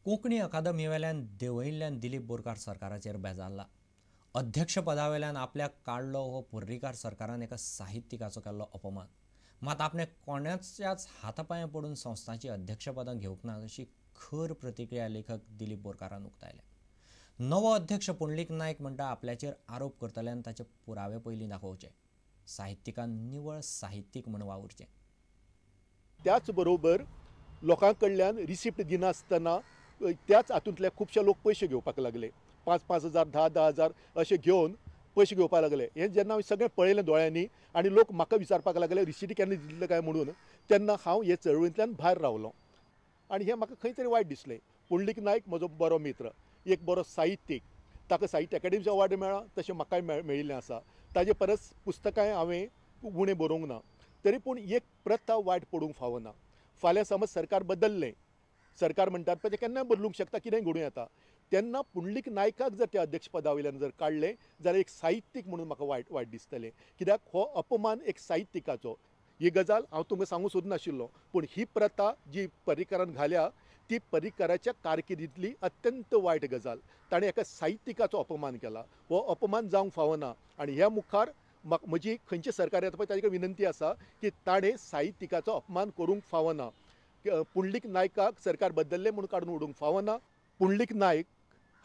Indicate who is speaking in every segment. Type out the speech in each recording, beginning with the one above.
Speaker 1: कोंकणी अकादमीवेल्यान देंवयिल्ल्यान दिलीप बोरकार सरकाराचेर बेजारला। अध्यक्षपदावेल्यान आपल्याक काडलो हो पर्रीकार सरकारान एका साहित्यिकाचो केल्लो अपमान। मात आपणे कोणाच्याच हातापांया पडून संस्थांची अध्यक्षपदां घेवंक ना अशी खर प्रतिक्रिया लेखक दिलीप बोरकारान उक्तायल्या। नवो अध्यक्ष पुंडलीक नायक म्हणटा आपल्याचेर आरोप करतल्यान ताचे पुरावे पयलीं दाखोवचे। साहित्यिकान निवळ साहित्यीक म्हूण वावुरचें।
Speaker 2: त्याच बरोबर लोकां कडल्यान रिसिप्ट दिनासतना त्याच हातूंतले खुबशे लोक पयशे घेवपाक लागले। 5,000 10,000 अशे घेवन पयशे घेवपाक लागले। हें जेन्ना हांवें सगळें पळयलें दोळ्यांनी आनी लोक म्हाका विचारपाक लागले रिसिप्ट केन्ना दितले काय म्हणून, तेन्ना हांव हे चळवळींतल्यान भायर रावलो आनी हें म्हाका खंय तरी वायट दिसलें। पुंडलीक नायक म्हजो बरो मित्र, एक बरो साहित्यीक, ताका साहित्य अकादेमीचो अवॉर्ड मेळ्ळा, तशें म्हाकाय मेळिल्लें आसा। ताजे परस पुस्तकांय हांवें उणें बरोवंक ना, तरी पूण एक प्रथा वायट पडूंक फावना। फाल्यां समज सरकार बदललें, सरकार म्हणटात पळय तें केन्नाय बदलूंक शकता, कितेंय घडूं येता, तेन्ना पुंडलीक नायकाक जर त्या अध्यक्षपदा वयल्यान जर काडलें जाल्यार एक साहित्यीक म्हणून म्हाका वायट दिसतलें। कित्याक हो अपमान एक साहित्यिकाचो। ही गजाल हांव तुमकां सांगूंक सोदनाशिल्लो, पूण ही प्रथा जी पर्रीकारान घाल्या ती पर्रीकाराच्या कारकिर्दींतली अत्यंत वायट गजाल। ताणें एका साहित्यिकाचो अपमान केला, हो अपमान जावंक फावना। आनी ह्या मुखार म्हजी खंयचे सरकार येता पळय ताजे कडेन विनंती आसा की ताणें साहित्यिकाचो अपमान करूंक फावना। पुंडलीक नायकाक सरकार बदललें म्हणून काडून उडोवंक फावना। पुंडलीक नायक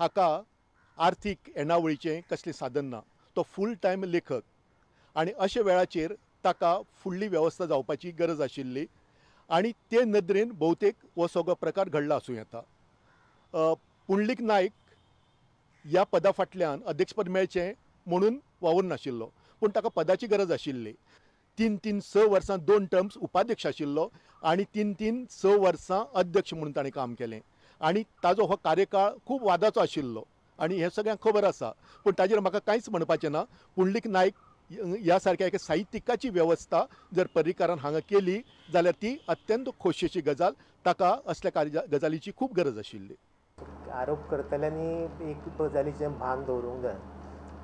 Speaker 2: हाका आर्थीक येणावळीचें कसलें साधन ना, तो फूल टायम लेखक आनी अशा वेळाचेर ताका फुडली वेवस्था जावपाची गरज आशिल्ली आनी ते नदरेन भोवतेक हो सगळो प्रकार घडला आसूं येता। पुंडलीक नायक ह्या पदा फाटल्यान अध्यक्षपद मेळचें म्हणून वावुरनाशिल्लो, पूण ताका पदाची गरज आशिल्ली। 3-6 वर्सां 2 टर्म्स उपाध्यक्ष आशिल्लो आनी 3-6 वर्सां अध्यक्ष म्हणून ताणें काम केलें आनी ताजो हो कार्यकाळ खूब वादाचो आशिल्लो आनी हें सगळ्यांक खबर आसा। पूण ताजेर म्हाका कांयच म्हणपाचें ना। पुंडलीक नायक ह्या सारक्या एका साहित्यिकाची वेवस्था जर पर्रीकारान हांगा केली जाल्यार ती अत्यंत खोशयेची गजाल। ताका असल्या गजालीची खूब गरज आशिल्ली।
Speaker 3: आरोप करतल्यांनी एक गजालीचें भान दवरूंक जाय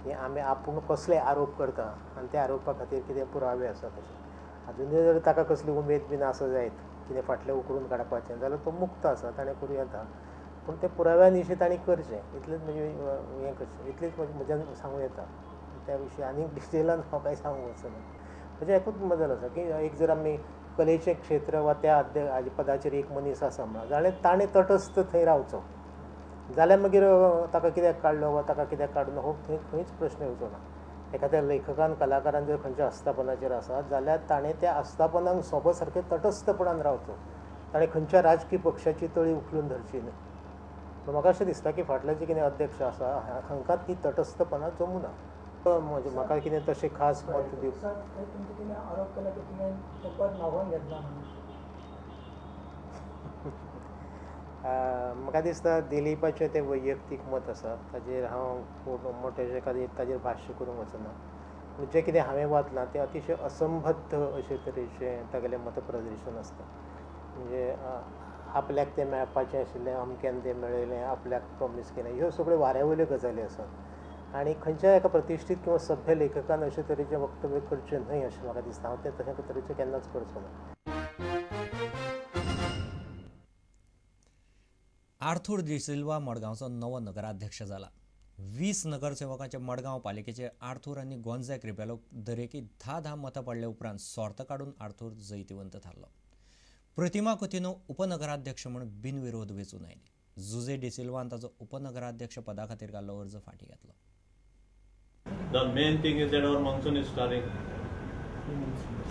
Speaker 3: की आमी आपूण कसले आरोप करता आनी त्या आरोपा खातीर कितें पुरावे आसा तशें। अजुनूय जर ताका कसली उमेद बीन आसा जायत कितें फाटलें उखलून काडपाचें जाल्यार तो मुक्त आसा, ताणें करूं येता। पूण तें पुराव्या निशी ताणें करचें इतलेंच म्हणजे हें करचें, इतलेंच म्हज्यान सांगूं येता। त्या विशीं आनी डिटेलान हांव कांय सांगूंक वचना। म्हणजे एकूच मजाल आसा की एक जर आमी कलेचें क्षेत्र वा त्या पदाचेर एक मनीस आसा म्हणून जाल्यार ताणें तटस्थ थंय रावचो, जाल्यार मागीर ताका कित्याक काडलो वा ताका कित्याक काडलो हो खंयच प्रश्न येवचो ना। एखाद्या लेखकान कलाकारान जर खंयच्या आस्थापनाचेर आसा जाल्यार ताणें त्या आस्थापनाक सोबत सारकें तटस्थपणान रावचो। ताणें खंयच्या राजकीय पक्षाची तळी उखलून धरची न्ही। म्हाका अशें दिसता की फाटले जे कितें अध्यक्ष आसा हांकां ती तटस्थपणां जमूना। म्हणजे म्हाका कितें तशें खास मत दिवंक आरोप केला की तुवें पद मागोवन घेतला म्हणून म्हाका दिसता दिलीपाचें तें वैयक्तीक मत आसा, ताजेर हांव मोठेशें ताजेर भाश्य करूंक वचना। जें कितें हांवें वाचलां तें अतिशय असंबद्ध अशे तरेचें तागेलें मतप्रदर्शन आसता। म्हणजे आपल्याक तें मेळपाचें आशिल्लें, अमक्यान तें मेळयलें, आपल्याक प्रॉमीस केलें, ह्यो सगळ्यो वाऱ्यावयल्यो गजाली आसात। आनी खंयच्याय एका प्रतिश्ठीत किंवा सभ्य लेखकान अशे तरेचें वक्तव्य करचें न्हय अशें म्हाका दिसता। हांव तें तशे तरेचें केन्नाच करचो ना।
Speaker 1: आर्थूर डिसिल्वा मडगांवचो नवो नगराध्यक्ष जाला। 20 नगरसेवकांच्या मडगांव पालिकेचे आर्थूर आनी गोंजाक रिबेलो दरेकी 10 मतां पडले उपरांत सोर्त काडून आर्थूर जैतिवंत थारलो। प्रतिमा कुतिनो उपनगराध्यक्ष म्हणून बिनविरोध वेंचून आयली। जुजे डिसिल्वान ताचो उपनगराध्यक्ष पदा खातीर घाल्लो अर्ज फाटीं घेतलो।
Speaker 4: The main thing is that our monsoon is starting.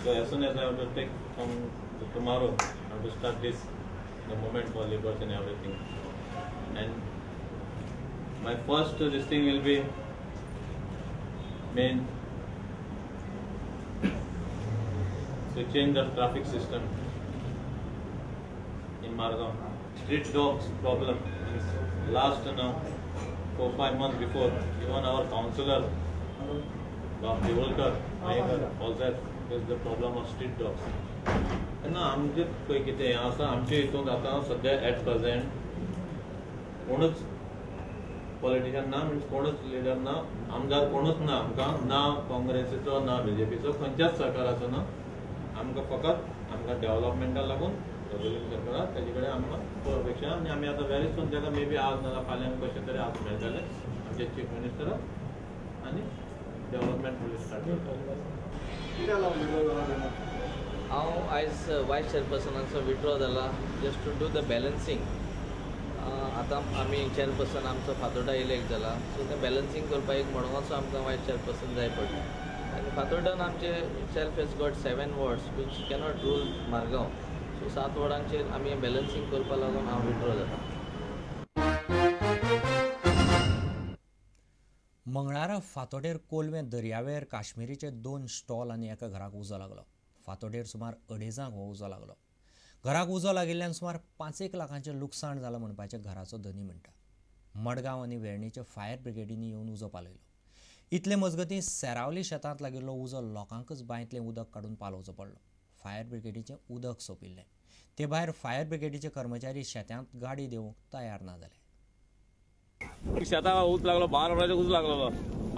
Speaker 4: So as soon as I have to take from tomorrow, I have to start this, the moment for labours and everything. And my first this thing will be main to change the traffic system in Margao. Street dogs problem is last now 4-5 months before even our councillor Divolkar also has the problem of street dogs. ना आमचे पळय कितें हें आसा आमचे हितून आतां सद्या एट प्रेजेंट कोणूच पॉलिटिशियन ना, मिन्स कोणूच लिडर ना, आमदार कोणूच ना आमकां, ना काँग्रेसीचो ना बीजेपीचो, खंयच्याच सरकाराचो ना। आमकां फकत आमकां डेव्हलपमेंटा लागून रेजोल्यूशन करा तेजे कडेन आमकां अपेक्षा आनी आमी आतां वेरी सून ताका मे बी आज नाजाल्यार फाल्यां कशें तरी आज मेळटले आमचे चीफ मिनिस्टराक आनी डेव्हलपमेंट प्रोजेक्ट स्टार्ट करतले.
Speaker 5: हांव आयज वायस चेअरपर्सनाचो विड्रॉ जाला just to do the balancing. आतां आमी चेअरपर्सन आमचो फातोर्डा इलेक्ट जाला सो तें बॅलन्सींग करपाक एक मडगांवचो आमकां वायस चेअरपर्सन जाय पडटा आनी फातोर्डान आमचे self has got 7 wards which cannot rule Margao. So 7 वॉर्डांचेर आमी बॅलन्सींग करपा लागून हांव विड्रॉ जाता.
Speaker 1: मंगळारा फातोडेर कोलवे दर्यावेर काश्मीरीचे 2 स्टॉल आनी एका घराक उजो लागलो. फातोडेर सुमार 2:30 हो उजो लागलो. घराक उजो लागिल्ल्यान सुमार 5 लाखांचें लुकसाण जालां म्हणपाचें घराचो धनी म्हणटा. मडगांव आनी वेर्णेच्या फायर ब्रिगेडींनी येवन उजो पालयलो. इतले मजगतीं सेरावली शेतांत लागिल्लो उजो लोकांकच बांयतलें उदक काडून पालोवचो पडलो. फायर ब्रिगेडीचें उदक सोंपिल्लें. ते भायर फायर ब्रिगेडीचे कर्मचारी शेतांत गाडी दिवंक तयार ना जाले.
Speaker 6: शेतां उच लागलो 12 वरांचेर उज लागलो.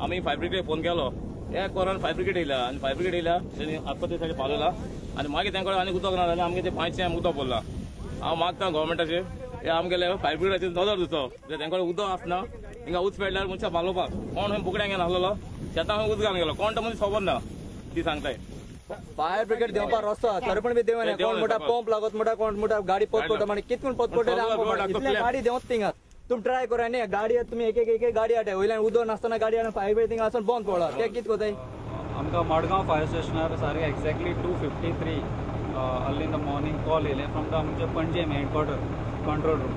Speaker 6: आमी फायर ब्रिगेड फोन केलो. एक वरान फायर ब्रिगेड येयला आनी फायर ब्रिगेड येयला तेणी आत्ता ते सायडी पावयला आनी मागीर तांकडे आनी उदक ना जाल्यार आमगे ते 500 उदक पडला. हांव मागता गोवोरमेंटाचेर हे आमगेले फायर ब्रिगेडाचेर नजर दिवचो तांकडे उदक आसना हिंगा उच पेडल्यार मनशां पालोवपाक कोण खंय बुकड्यांक घेवन आसलेलो शेतां खंय उदकान गेलो कोण तो मनीस खबर ना ती सांगताय.
Speaker 7: फायर ब्रिगेड देवपा रस्तो तरी पण बी देवना कोण मोठा पंप लागत मोठा कोण मोठा गाडी पोत पडटा म्हणजे कितून पोत पडटा इतले गाडी देवत थिंगा तुम ट्राय करा न्ही गाडी तुमी एक गाडी हाडटा वयल्यान उदक नासतना गाडी हाडून फायर ब्रिगेड थिंगा आसून बंद पडला ते कित कोताय.
Speaker 8: आमकां मडगांव फायर स्टेशनार सारकें exactly 2:53 early in the morning call येयलें फ्रॉम द आमचे पणजे हेडक्वॉर्टर कंट्रोल रूम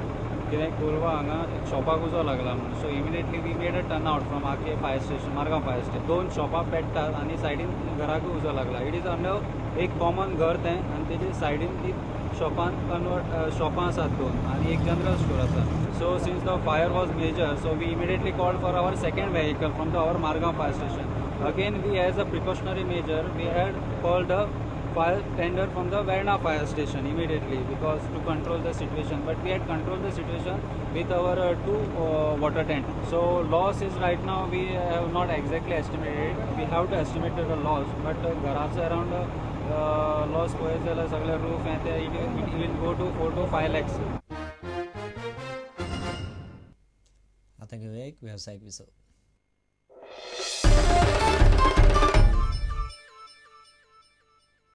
Speaker 8: कित्याक कोलवा हांगा एक शॉपाक उजो लागला म्हणून. So immediately we made a turn out from RK fire station Margao fire station. 2 शॉपां पेट्टात आनी सायडीन घराकूय उजो लागला. इट इज अंडर एक कॉमन घर तें आनी तेजे सायडीन ती शॉपां आसात 2 आनी एक जनरल स्टोर आसा. So since the fire was major so we immediately called for our second vehicle from the our Margao fire station. Again, we as a precautionary measure, we had called a fire tender from the Verna fire station immediately because to control the situation. But we had controlled the situation with our 2 water tanks. So loss is right now we have not exactly estimated. We have to estimate the loss, but घराचे around loss पळयत जाल्यार सगळे roof and it will go to 4 to 5 lakhs.
Speaker 1: आता घेऊया एक व्यावसायिक विसव.